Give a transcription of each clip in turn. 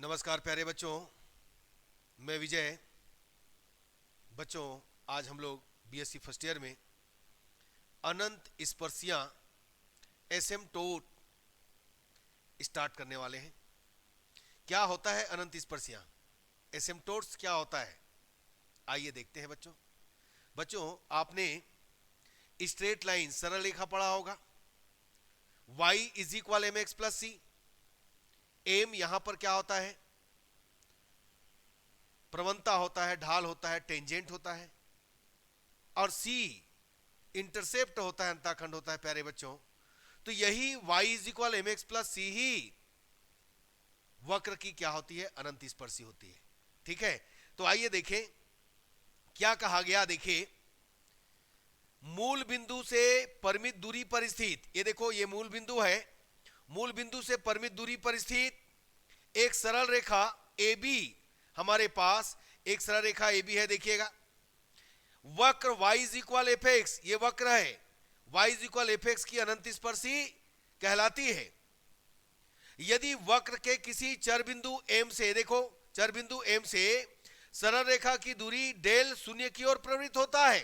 नमस्कार प्यारे बच्चों, मैं विजय। बच्चों, आज हम लोग बीएससी फर्स्ट ईयर में अनंत स्पर्शियां एसिम्प्टोट स्टार्ट करने वाले हैं। क्या होता है अनंत स्पर्शियां, एसिम्प्टोट्स क्या होता है, आइए देखते हैं बच्चों। बच्चों, आपने स्ट्रेट लाइन सरल रेखा पढ़ा होगा। y is equal m x plus c. M यहां पर क्या होता है, प्रवणता होता है, ढाल होता है, टेंजेंट होता है, और सी इंटरसेप्ट होता है, अंतःखंड होता है। प्यारे बच्चों, तो यही y is equal m x plus c ही वक्र की क्या होती है, अनंत स्पर्शी होती है। ठीक है, तो आइए देखें क्या कहा गया। देखिए, मूल बिंदु से परिमित दूरी पर स्थित, ये देखो ये मूल बिंदु है, मूल बिंदु से परिमित दूरी पर स्थित एक सरल रेखा AB, हमारे पास एक सरल रेखा AB है। देखिएगा, वक्र y is equal F x, ये वक्र है, y is equal F x की अनंत स्पर्शी कहलाती है। यदि वक्र के किसी चर बिंदु M से, देखो चर बिंदु M से सरल रेखा की दूरी डेल शून्य की ओर प्रवृत्त होता है।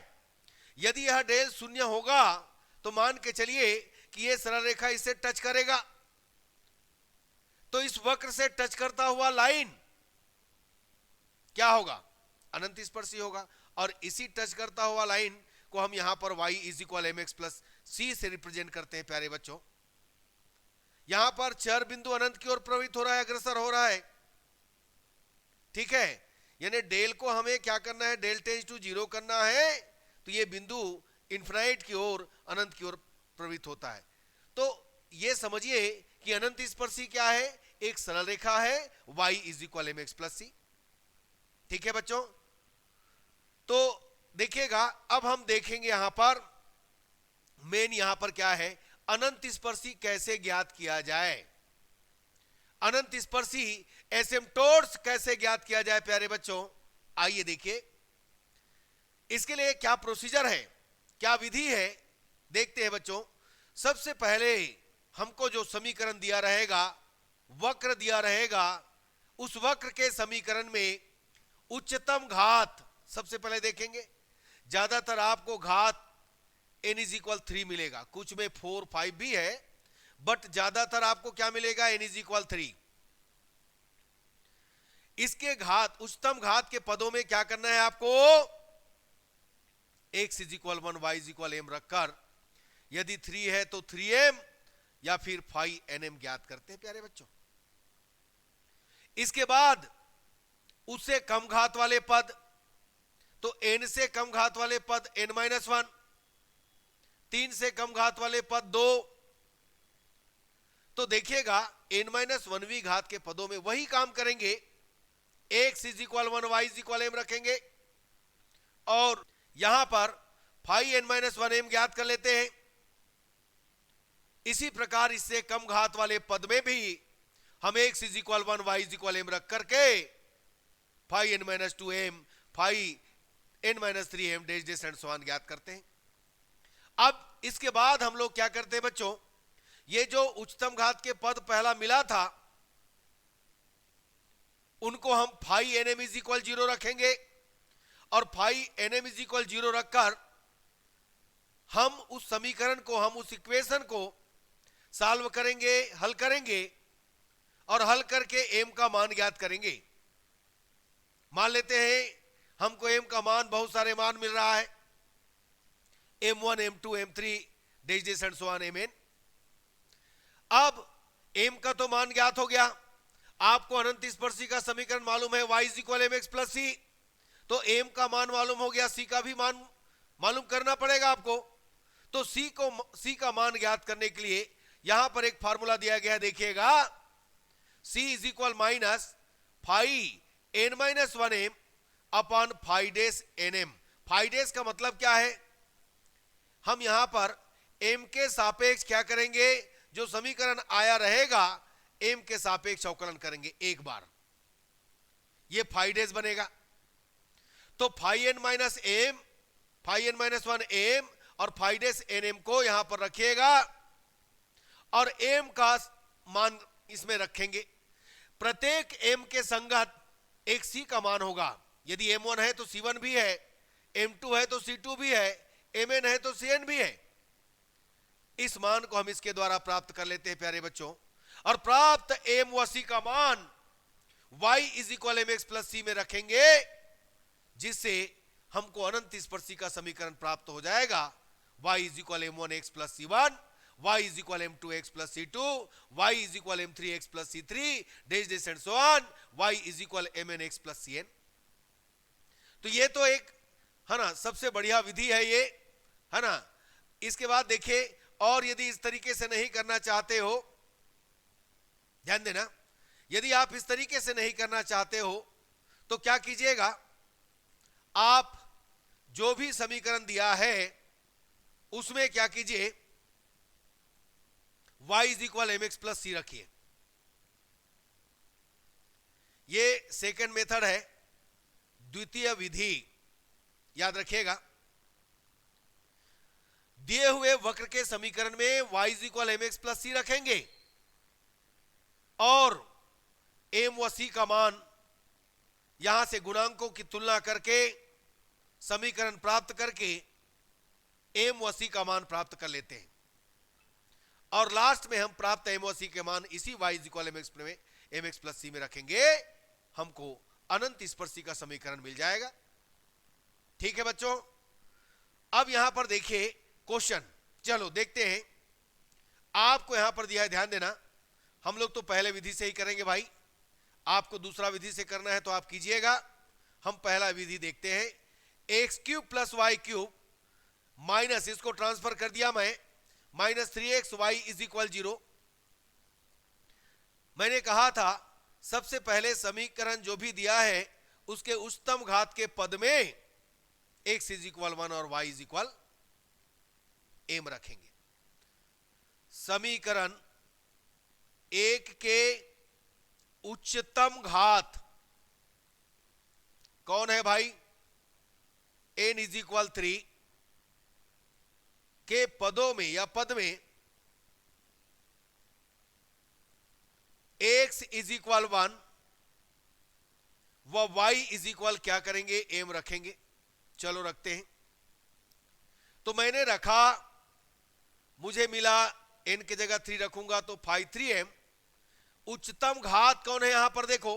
यदि यह डेल शून्य होगा तो मान के चलिए कि यह सरल रेखा इसे टच करेगा, तो इस वक्र से टच करता हुआ लाइन क्या होगा, अनंत स्पर्शी होगा। और इसी टच करता हुआ लाइन को हम यहां पर y is equal m x plus c से रिप्रेजेंट करते हैं। प्यारे बच्चों, यहां पर चर बिंदु अनंत की ओर प्रवृत्त हो रहा है, अग्रसर हो रहा है। ठीक है, यानी डेल को हमें क्या करना है, डेल टेंस टू जीरो करना है, तो ये बिंदु इन्फिनाइट की ओर, अनंत की ओर प्रवृत्त होता है। तो ये समझिए कि अनंत स्पर्शी क्या है, एक सरल रेखा है, y is equal m x plus c. ठीक है बच्चों, तो देखिएगा, अब हम देखेंगे यहां पर मेन यहां पर क्या है, अनंत स्पर्शी कैसे ज्ञात किया जाए, अनंत स्पर्शी एसिम्प्टोट्स कैसे ज्ञात किया जाए। प्यारे बच्चों, आइए देखिए इसके लिए क्या प्रोसीजर है, क्या विधि है, देखते हैं बच्चों। सबसे पहले हमको जो समीकरण दिया रहेगा, वक्र दिया रहेगा, उस वक्र के समीकरण में उच्चतम घात सबसे पहले देखेंगे। ज्यादातर आपको घात n इज इक्वल 3 मिलेगा, कुछ में 4 5 भी है, बट ज्यादातर आपको क्या मिलेगा, n इज इक्वल 3। इसके घात, उच्चतम घात के पदों में क्या करना है आपको, x is equal 1, y is equal m रखकर, यदि 3 है तो 3m या फिर 5nm ज्ञात करते हैं। प्यारे बच्चों, इसके बाद उससे कम घात वाले पद, तो n से कम घात वाले पद n-1, 3 से कम घात वाले पद 2। तो देखिएगा n-1वीं घात के पदों में वही काम करेंगे, x is equal 1, y is equal m रखेंगे, और यहां पर 5n-1m ज्ञात कर लेते हैं। इसी प्रकार इससे कम घात वाले पद में भी हम x is equal 1, y is equal m रख करके 5n-2m, 5n-3m dash dash and so on ज्ञात करते हैं। अब इसके बाद हम लोग क्या करते हैं बच्चों, ये जो उच्चतम घात के पद पहला मिला था, उनको हम 5nm इज इक्वल 0 रखेंगे, और 5nm इज इक्वल 0 रखकर हम उस समीकरण को, हम उस इक्वेशन को सॉल्व करेंगे, हल करेंगे, और हल करके m का मान ज्ञात करेंगे। मान लेते हैं हमको m का मान, बहुत सारे मान मिल रहा है, m1 m2 m3 dash dash and so on mn। अब m का तो मान ज्ञात हो गया, आपको अनंत स्पर्शी का समीकरण मालूम है, y is equal m x plus c, तो m का मान मालूम हो गया, c का भी मान मालूम करना पड़ेगा आपको। तो c का मान ज्ञात करने के लिए यहां पर एक फार्मूला दिया गया, देखिएगा, c is equal minus 5n-1m upon 5-nm। 5 का मतलब क्या है, हम यहां पर m के सापेक्ष क्या करेंगे, जो समीकरण आया रहेगा m के सापेक्ष अवकलन करेंगे एक बार, ये 5 बनेगा। तो 5n-1m और 5-nm को यहां पर रखिएगा, और m का मान इसमें रखेंगे। प्रत्येक m के संगत एक c का मान होगा। यदि m1 है तो c1 भी है, m2 है तो c2 भी है, mn है तो cn भी है। इस मान को हम इसके द्वारा प्राप्त कर लेते हैं प्यारे बच्चों, और प्राप्त m व c का मान y is equal m x plus c में रखेंगे, जिससे हमको अनंत स्पर्शी का समीकरण प्राप्त हो जाएगा। y is equal m one x plus c one, y is equal m two x plus c two, y is equal m three x plus c three, डेज डेज and so on, y is equal m n x plus c n. तो ये तो एक है ना सबसे बढ़िया विधि है ये, है ना। इसके बाद देखिए, और यदि इस तरीके से नहीं करना चाहते हो, ध्यान देना, यदि आप इस तरीके से नहीं करना चाहते हो तो क्या कीजिएगा, आप जो भी समीकरण दिया है उसमें क्या कीजिए, y is equal m x plus c रखिए। ये सेकंड मेथड है, द्वितीय विधि, याद रखिएगा। दिए हुए वक्र के समीकरण में y is equal m x plus c रखेंगे और m व c का मान यहां से गुणांकों की तुलना करके समीकरण प्राप्त करके m व c का मान प्राप्त कर लेते हैं, और लास्ट में हम प्राप्त m व c के मान इसी y is equal m x plus c में रखेंगे, हमको अनंत स्पर्शी का समीकरण मिल जाएगा। ठीक है बच्चों, अब यहां पर देखिए क्वेश्चन, चलो देखते हैं। आपको यहां पर दिया है, ध्यान देना, हम लोग तो पहले विधि से ही करेंगे भाई, आपको दूसरा विधि से करना है तो आप कीजिएगा। हम पहला विधि देखते हैं, x cube plus y cube minus, इसको ट्रांसफर कर दिया मैं, minus 3x Y is equal 0। मैंने कहा था सबसे पहले समीकरण जो भी दिया है उसके उच्चतम घात के पद में x इज इक्वल 1 और y इज इक्वल m रखेंगे। समीकरण एक के उच्चतम घात कौन है भाई, n इज इक्वल 3 के पदों में या पद में x इज इक्वल 1 व y इज इक्वल क्या करेंगे, m रखेंगे। चलो रखते हैं। तो मैंने रखा, मुझे मिला n की जगह 3 रखूंगा तो 5 उच्चतम घात कौन है यहां पर देखो,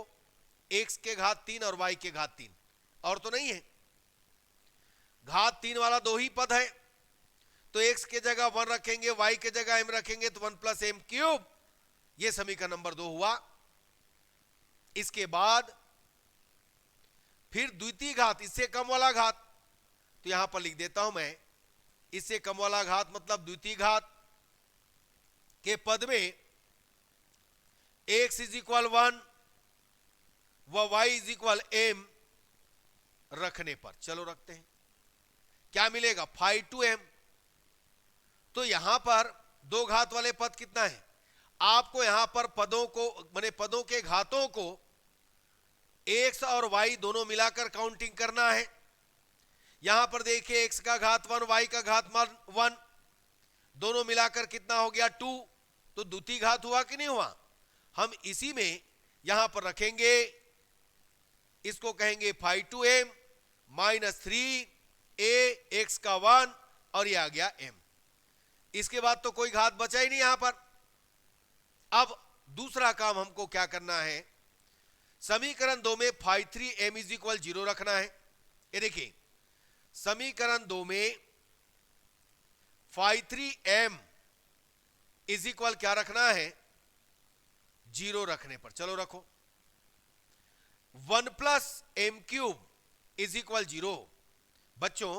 x के घात 3 और y के घात 3, और तो नहीं है। घात 3 वाला दो ही पद है, तो x के जगह 1 रखेंगे, y के जगह m रखेंगे, तो 1 प्लस एम क्यूब, यह समीकरण नंबर 2 हुआ। इसके बाद फिर द्वितीय घात, इससे कम वाला घात, तो यहां पर लिख देता हूं मैं, इससे कम वाला घात मतलब द्वितीय घात के पद में x इज इक्वल 1 व y इज इक्वल m रखने पर, चलो रखते हैं, क्या मिलेगा 5m। तो यहां पर दो घात वाले पद कितना है, आपको यहां पर पदों को माने पदों के घातों को x और y दोनों मिलाकर काउंटिंग करना है। यहां पर देखिए x का घात 1, y का घात 1, दोनों मिलाकर कितना हो गया 2, तो द्वितीय घात हुआ कि नहीं हुआ। हम इसी में यहां पर रखेंगे, इसको कहेंगे 5m माइनस 3a x का 1 और ये आ गया m। इसके बाद तो कोई घात बचा ही नहीं यहां पर। अब दूसरा काम हमको क्या करना है, समीकरण 2 में 5 3m इज इक्वल 0 रखना है। ये देखिए समीकरण 2 में 5 3m इज इक्वल क्या रखना है, 0 रखने पर, चलो रखो। 1 plus m cube is equal 0। बच्चों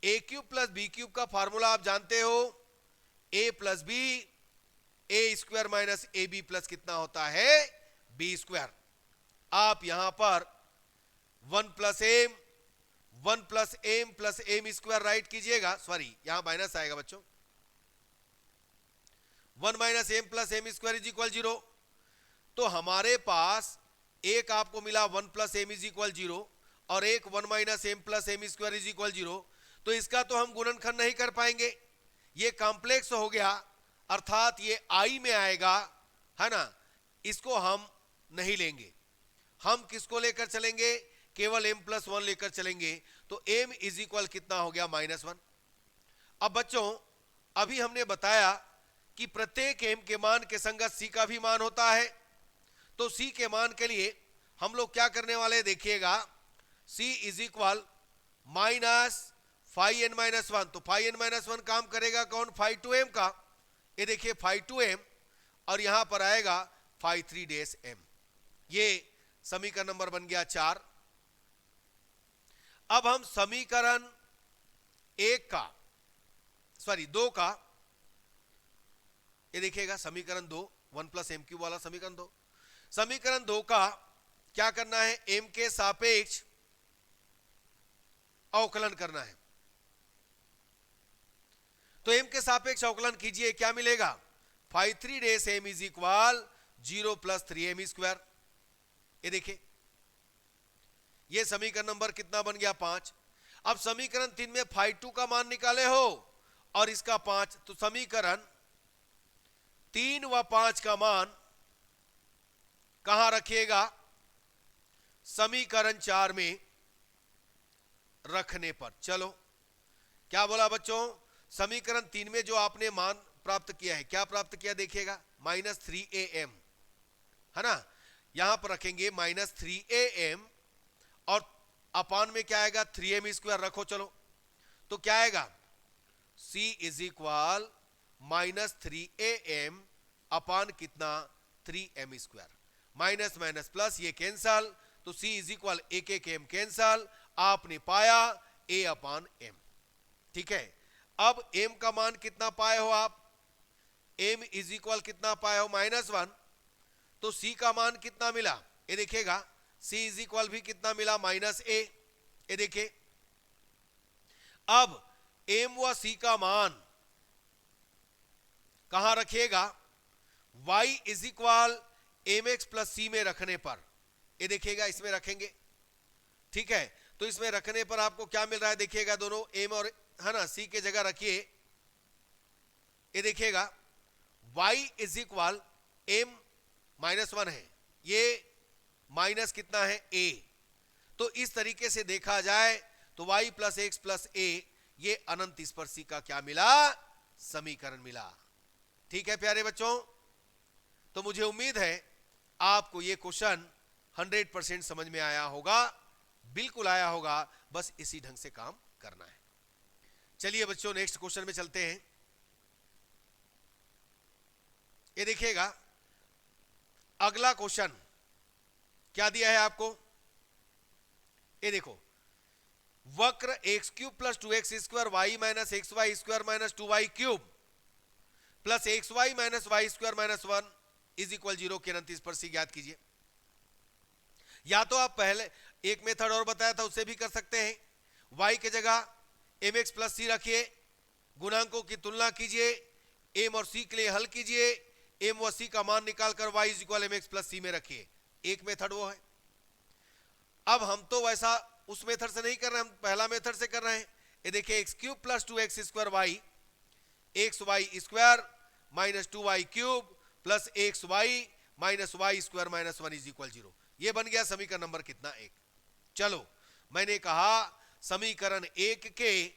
a cube plus b cube का फार्मूला आप जानते हो, a plus b, a square minus a b plus कितना होता है, बी स्क्वायर। आप यहां पर 1 plus m plus m square right कीजिएगा, सॉरी यहां माइनस आएगा बच्चों, 1 minus m plus m square is equal 0। तो हमारे पास एक आपको मिला 1 प्लस एम इज इक्वल 0 और एक 1 minus m plus m square is equal 0। तो इसका तो हम गुणनखंड नहीं कर पाएंगे, ये कॉम्प्लेक्स हो गया, अर्थात ये आई में आएगा, है ना। इसको हम नहीं लेंगे, हम किसको लेकर चलेंगे, केवल m+1 लेकर चलेंगे। तो m इज इक्वल कितना हो गया, -1। अब बच्चों अभी हमने बताया कि प्रत्येक m के मान के संगत c का भी मान होता है। तो c के मान के लिए हम लोग क्या करने वाले देखिएगा, c इज इक्वल -φn-1। तो φn-1 काम करेगा कौन, φ2m का, ये देखिए φ2m, और यहां पर आएगा φ3-m। ये समीकरण नंबर बन गया 4। अब हम समीकरण 2 का, ये देखिएगा समीकरण 2, 1+m³ वाला समीकरण 2, समीकरण 2 का क्या करना है, m के सापेक्ष अवकलन करना है। तो m के सापेक्ष अवकलन कीजिए, क्या मिलेगा, φ3-m इज इक्वल 0 + 3m²। ये देखिए ये समीकरण नंबर कितना बन गया, 5। अब समीकरण 3 में φ2 का मान निकाले हो और इसका 5, तो समीकरण 3 व 5 का मान कहां रखिएगा, समीकरण 4 में रखने पर। चलो क्या बोला बच्चों, समीकरण 3 में जो आपने मान प्राप्त किया है, क्या प्राप्त किया देखिएगा, -3am है ना, यहां पर रखेंगे -3am और अपान में क्या आएगा, 3m² रखो। चलो तो क्या आएगा, c इज इक्वल -3am अपान कितना, 3m², माइनस माइनस प्लस ये कैंसल, तो c इज इक्वल एक m कैंसल, आपने पाया a/m। ठीक है, अब m का मान कितना पाए हो आप, m इज इक्वल कितना पाए हो, -1। तो c का मान कितना मिला, ये देखिएगा c इज इक्वल भी कितना मिला, -a। ये देखिए अब m व c का मान कहां रखिएगा, y is equal mx + c में रखने पर। ये देखिएगा इसमें रखेंगे, ठीक है, तो इसमें रखने पर आपको क्या मिल रहा है, देखिएगा दोनों m और है ना c के जगह रखिए। ये देखिएगा y इज इक्वल m-1 है, ये माइनस कितना है, a। तो इस तरीके से देखा जाए तो y + x + a, ये अनंत स्पर्शी का क्या मिला, समीकरण मिला। ठीक है प्यारे बच्चों, तो मुझे उम्मीद है आपको ये क्वेश्चन 100% समझ में आया होगा, बिल्कुल आया होगा, बस इसी ढंग से काम करना है। चलिए बच्चों नेक्स्ट क्वेश्चन में चलते हैं। ये देखिएगा अगला क्वेश्चन क्या दिया है आपको, ये देखो, वक्र x³ + 2x² y - xy² - 2y³ plus xy - y² - 1 is equal 0 की अनंत स्पर्शी ज्ञात कीजिए। या तो आप पहले एक मेथड और बताया था उससे भी कर सकते हैं, y के जगह mx + c रखिए, गुणांकों की तुलना कीजिए, m और c के लिए हल कीजिए, m व c का मान निकालकर y is equal mx + c में रखिए। एक मेथड वो है। अब हम तो वैसा उस मेथड से नहीं कर रहे, हम पहला मेथड से कर रहे हैं। ये देखिए x³ + 2x² y xy² - 2y³ plus xy - y² - 1 is equal 0। ये बन गया समीकरण नंबर कितना, 1। चलो मैंने कहा समीकरण 1 के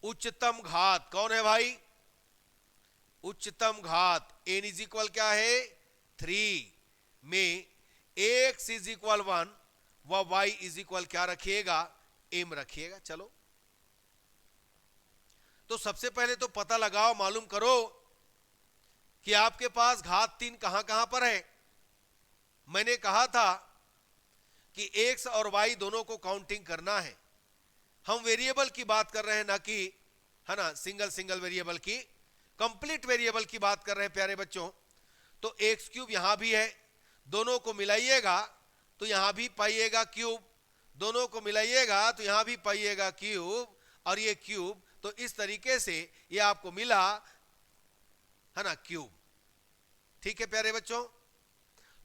उच्चतम घात कौन है भाई, उच्चतम घात n इज इक्वल क्या है, 3 में x इज इक्वल 1 व y इज इक्वल क्या रखिएगा, m रखिएगा। चलो तो सबसे पहले तो पता लगाओ, मालूम करो कि आपके पास घात 3 कहां कहां पर है। मैंने कहा था कि x और y दोनों को काउंटिंग करना है, हम वेरिएबल की बात कर रहे हैं, ना कि है ना सिंगल वेरिएबल की, कंप्लीट वेरिएबल की बात कर रहे हैं प्यारे बच्चों। तो x³ यहां भी है, दोनों को मिलाइएगा तो यहां भी पाइएगा क्यूब, दोनों को मिलाइएगा तो यहां भी पाइएगा क्यूब, और ये क्यूब, तो इस तरीके से ये आपको मिला है ना क्यूब। ठीक है प्यारे बच्चों,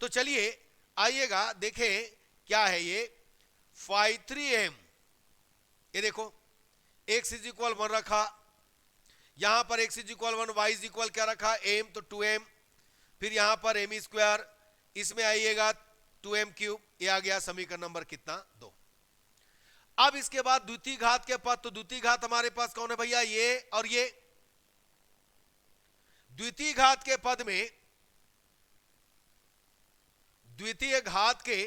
तो चलिए आइएगा देखें क्या है ये φ3m। ये देखो x इज इक्वल 1 रखा, यहां पर x is equal 1, y is equal क्या रखा, m, तो 2m, फिर यहां पर m², इसमें आइएगा 2m क्यूब, ये आ गया समीकरण नंबर कितना 2। अब इसके बाद द्वितीय घात के पद, तो द्वितीय घात हमारे पास कौन है भैया, ये और ये। द्वितीय घात के पद में, द्वितीय घात के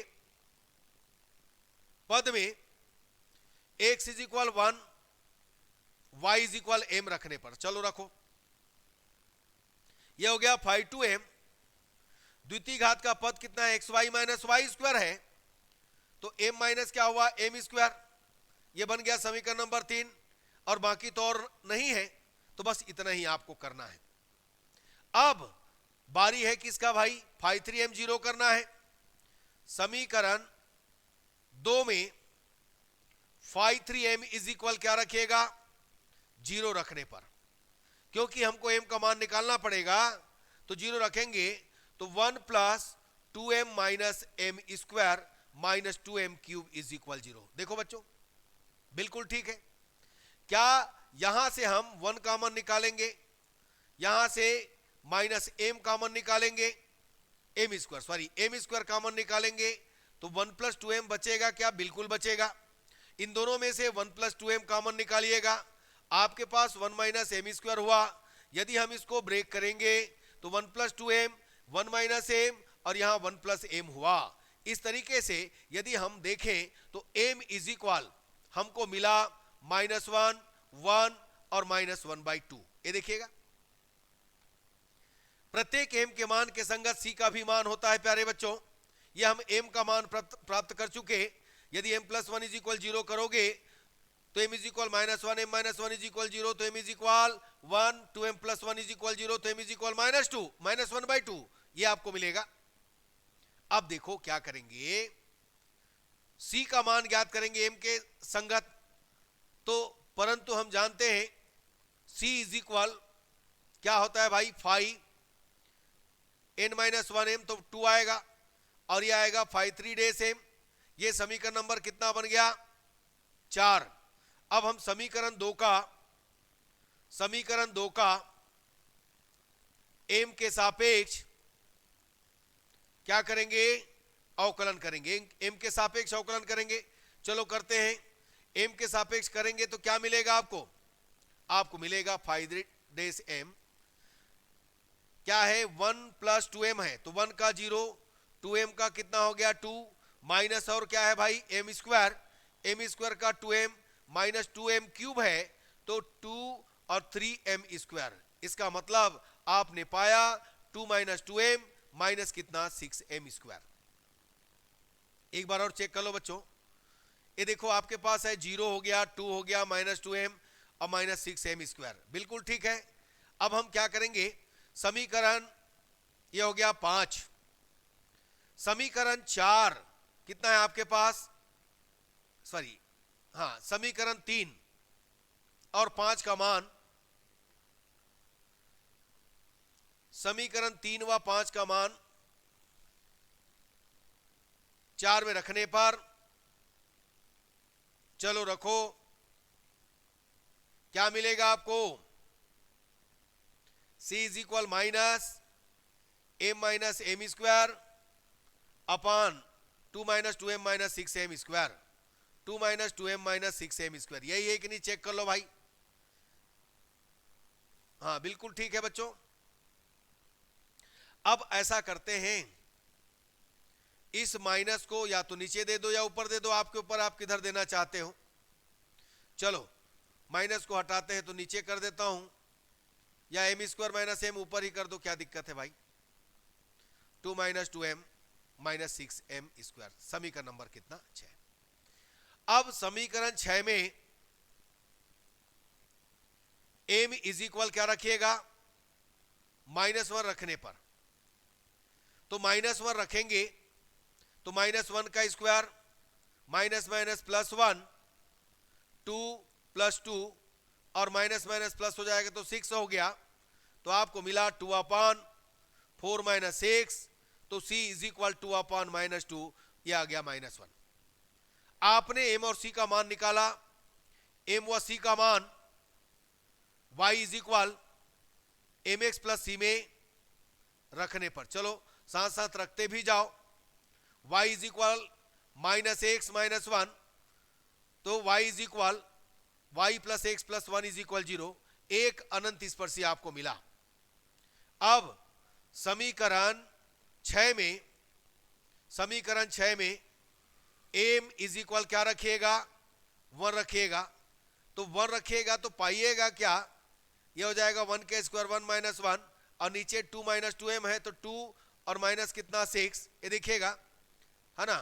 पद में x is equal 1, y is equal m रखने पर, चलो रखो, यह हो गया 5 द्वितीय घात का पद कितना है, xy माइनस वाई स्क्वायर है, तो m माइनस क्या हुआ, m स्क्वायर, यह बन गया समीकरण नंबर 3, और बाकी तो और नहीं है, तो बस इतना ही आपको करना है। अब बारी है किसका भाई, 5 3m0 करना है। समीकरण 2 में 5 3m इज इक्वल क्या रखिएगा, 0 रखने पर, क्योंकि हमको m का मान निकालना पड़ेगा, तो 0 रखेंगे तो 1 plus 2m minus m square minus 2m cube is equal 0। देखो बच्चों बिल्कुल ठीक है। क्या यहां से हम 1 कॉमन निकालेंगे, यहां से माइनस m कॉमन निकालेंगे, m स्क्वायर कॉमन निकालेंगे, तो 1 प्लस 2m बचेगा क्या, बिल्कुल बचेगा। इन दोनों में से 1 प्लस 2m कॉमन निकालिएगा, आपके पास 1 माइनस m स्क्वायर हुआ। यदि हम इसको ब्रेक करेंगे तो 1 प्लस 2m 1 माइनस m और यहां 1 प्लस m हुआ। इस तरीके से यदि हम देखें तो m इज इक्वल हमको मिला -1 1 और -1/2। ये देखिएगा प्रत्येक m के मान के संगत c का भी मान होता है प्यारे बच्चों। ये हम m का मान प्राप्त कर चुके। यदि m प्लस 1 इज इक्वल 0 करोगे तो m is equal -1, m minus 1 is equal 0, तो m is equal 1, 2m plus 1 is equal 0, तो m इज इक्वल -2, -1/2, ये आपको मिलेगा। अब देखो क्या करेंगे, c का मान ज्ञात करेंगे m के संगत, तो परंतु हम जानते हैं c इज इक्वल क्या होता है भाई 5 n-1m, तो 2 आएगा, और ये आएगा 5 3m। ये समीकरण नंबर कितना बन गया 4। अब हम समीकरण 2 का m के सापेक्ष क्या करेंगे, अवकलन करेंगे, m के सापेक्ष अवकलन करेंगे। चलो करते हैं, m के सापेक्ष करेंगे तो क्या मिलेगा आपको मिलेगा 5m, क्या है 1 प्लस 2m है, तो 1 का 0, 2m का कितना हो गया 2, माइनस और क्या है भाई m स्क्वायर का 2m माइनस 2m क्यूब है, तो 2 और 3m स्क्वायर। इसका मतलब आपने पाया 2 माइनस 2m माइनस कितना 6m स्क्वायर। एक बार और चेक कर लो बच्चों, ये देखो आपके पास है 0 हो गया, 2 हो गया, -2m और -6m स्क्वायर, बिल्कुल ठीक है। अब हम क्या करेंगे, समीकरण ये हो गया 5, समीकरण 4 कितना है आपके पास, समीकरण 3 और 5 का मान, समीकरण 3 व 5 का मान 4 में रखने पर, चलो रखो, क्या मिलेगा आपको, c is equal -m minus m square upon 2 minus 2m minus 6m square, 2 minus 2m minus 6m square. यही है कि नहीं, चेक कर लो भाई। हाँ बिल्कुल ठीक है बच्चों। अब ऐसा करते हैं, इस माइनस को या तो नीचे दे दो या ऊपर दे दो, आपके ऊपर, आप किधर देना चाहते हो। चलो माइनस को हटाते हैं तो नीचे कर देता हूं, या m स्क्वायर माइनस m ऊपर ही कर दो, क्या दिक्कत है भाई। 2 minus 2m minus 6m square, समीकरण नंबर कितना 6। अब समीकरण 6 में m इज इक्वल क्या रखिएगा, -1 रखने पर, तो -1 रखेंगे तो -1 का square minus minus plus 1, 2 plus 2 और माइनस माइनस प्लस हो जाएगा तो 6 हो गया, तो आपको मिला 2/4 माइनस 6, तो c इज इक्वल 2/-2, ये आ गया -1। आपने m और c का मान निकाला, m व c का मान y is equal mx plus c में रखने पर, चलो साथ साथ रखते भी जाओ। y इज इक्वल -x-1, तो y is equal y plus x plus 1 is equal 0। एक अनंत स्पर्शी आपको मिला। अब समीकरण 6 में m इज इक्वल क्या रखिएगा, 1 रखिएगा। तो 1 रखिएगा तो पाइएगा क्या, ये हो जाएगा 1 के स्क्वायर 1 माइनस 1, और नीचे 2 माइनस 2m है तो 2 और माइनस कितना 6, ये देखिएगा है ना।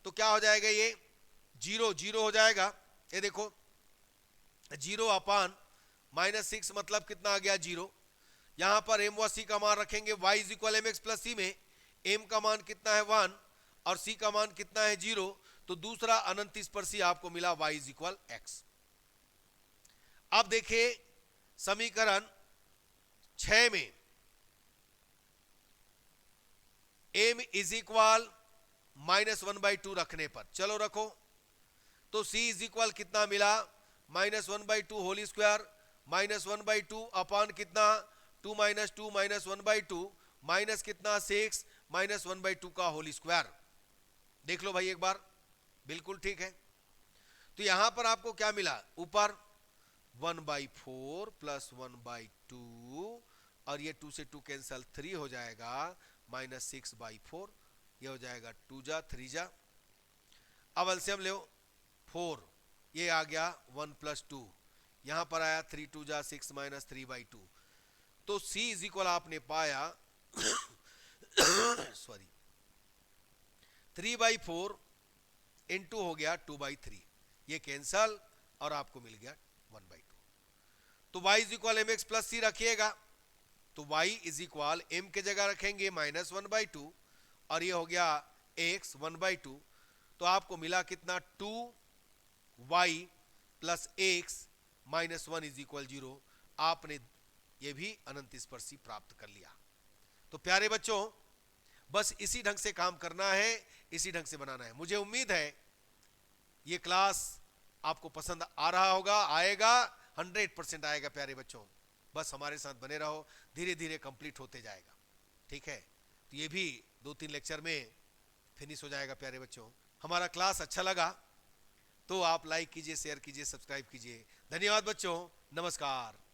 तो क्या हो जाएगा, ये 0 0 हो जाएगा। ये देखो 0 अपान -6 मतलब कितना आ गया 0। यहां पर m व c का मान रखेंगे। y is equal mx plus c में m का मान कितना है 1 और c का मान कितना है 0, तो दूसरा अनंत स्पर्शी आपको मिला y इज इक्वल x। अब देखिए समीकरण 6 में m इज इक्वल -1/2 रखने पर, चलो रखो, तो c इज इक्वल कितना मिला, -1/2 होल स्क्वायर, -1/2 अपान कितना 2 माइनस 2 माइनस 1/2 माइनस कितना 6 -1/2 का होल स्क्वायर। देख लो भाई एक बार, बिल्कुल ठीक है। तो यहां पर आपको क्या मिला, ऊपर 1/4 प्लस 1/2, और ये 2 से 2 कैंसल 3 हो जाएगा, -6/4, ये हो जाएगा 2 जा 3 जा। अब एलसीएम ले 4, ये आ गया 1 प्लस 2, यहां पर आया 3 2 जा 6 माइनस 3/2। तो c इज इक्वल आपने पाया सॉरी 3/4 इंटू हो गया 2/3, ये कैंसल और आपको मिल गया 1/2। तो y is equal mx plus c रखिएगा, तो y इज इक्वल m के जगह रखेंगे -1/2 और ये हो गया x 1/2। तो आपको मिला कितना 2y plus x minus 1 is equal 0। आपने ये भी अनंत स्पर्शी प्राप्त कर लिया। तो प्यारे बच्चों, बस इसी ढंग से काम करना है, इसी ढंग से बनाना है। मुझे उम्मीद है ये क्लास आपको पसंद आ रहा होगा, आएगा 100% आएगा प्यारे बच्चों। बस हमारे साथ बने रहो, धीरे धीरे कंप्लीट होते जाएगा, ठीक है। तो ये भी 2-3 लेक्चर में फिनिश हो जाएगा प्यारे बच्चों। हमारा क्लास अच्छा लगा तो आप लाइक कीजिए, शेयर कीजिए, सब्सक्राइब कीजिए। धन्यवाद बच्चों, नमस्कार।